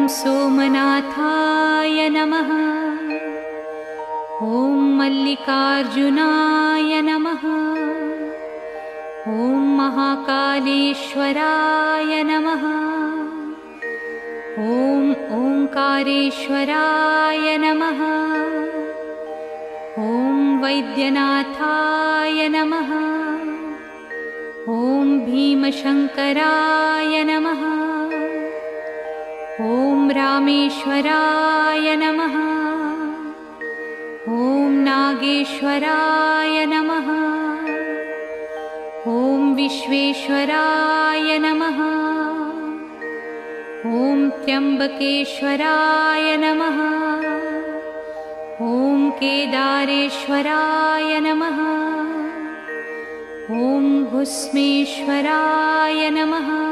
सोमनाथाय नमः। ॐ मल्लिकार्जुनाय नमः। ॐ महाकालेश्वराय नमः। ॐ ओंकारेश्वराय नमः। ॐ वैद्यनाथाय नमः। ॐ भीमशंकराय नमः। ॐ रामेश्वराय नमः। ॐ नागेश्वराय नमः। ॐ विश्वेश्वराय नमः। ॐ त्र्यंबकेश्वराय नमः। ॐ केदारेश्वराय नमः। ॐ भुस्मेश्वराय नमः।